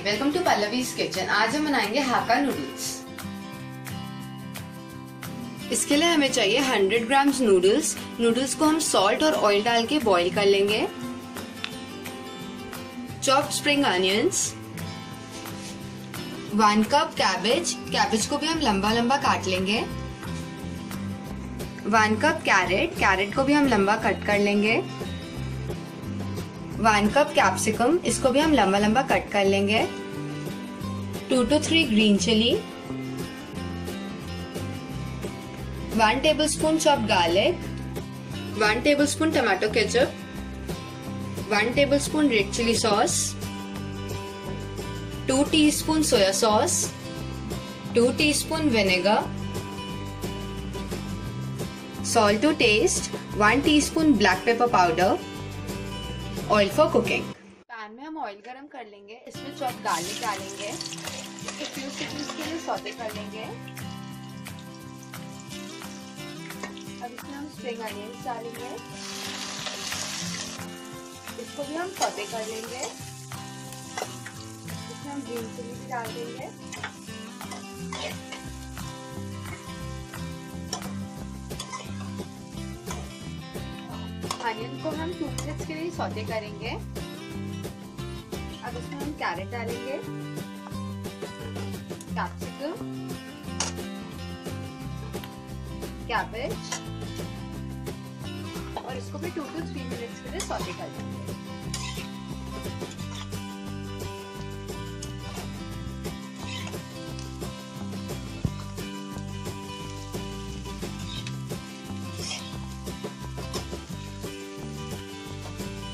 Welcome to Pallavi's kitchen. आज हम बनाएंगे हाक्का नूडल्स। इसके लिए हमें चाहिए 100 ग्राम्स नूडल्स। नूडल्स को हम सॉल्ट और ऑयल डाल के बॉईल कर लेंगे। Chopped spring onions, 1 cup cabbage, cabbage को भी हम लंबा लंबा काट लेंगे। 1 कप कैरेट, कैरेट को भी हम लंबा कट कर लेंगे। 1 कप कैप्सिकम, इसको भी हम लंबा लंबा कट कर लेंगे। 2 to 3 green chilli, 1 tablespoon chopped garlic, 1 tablespoon tomato ketchup, 1 tablespoon red chilli sauce, 2 teaspoon soya sauce, 2 teaspoon vinegar, salt to taste, 1 teaspoon black pepper powder, oil for cooking. Pan में हम oil गरम कर लेंगे। इसमें chopped garlic डालेंगे। इसको few seconds के लिए सौते कर लेंगे। अब इसमें हम स्प्रिंग अनियंस डालेंगे। इसको भी हम सौते कर लेंगे। इसमें हम ग्रीन चिली भी डाल देंगे। अनियन को हम 2 मिनट्स के लिए सौते करेंगे। अब इसमें हम कैरेट डालेंगे, कैप्सिकम, कैबेज और इसको भी 2 to 3 मिनट्स के लिए सौते कर लेंगे।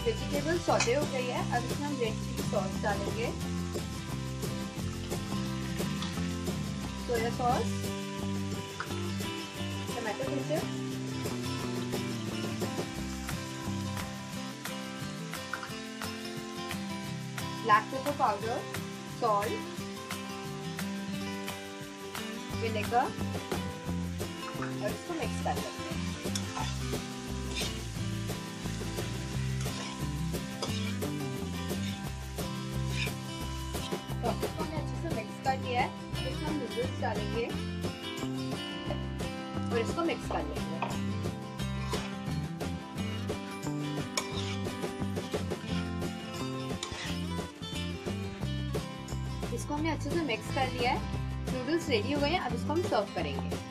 वेजिटेबल सौते हो गई है। अब इसमें हम रेड चिली सॉस डालेंगे, soya sauce, tomato ketchup, black pepper powder, salt, vinegar और इसको मिक्स कर लेंगे। इसको हमने अच्छे से मिक्स कर लिया है। इसमें हम नूडल्स डालेंगे और इसको मिक्स कर लेंगे। इसको हमने अच्छे से मिक्स कर लिया है। नूडल्स रेडी हो गए हैं। अब इसको हम सर्व करेंगे।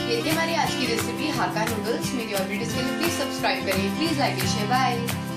ये हमारी आज की रेसिपी हाक्का नूडल्स। मेरी और वीडियोस के लिए प्लीज सब्सक्राइब करिए। Please like share. बाय।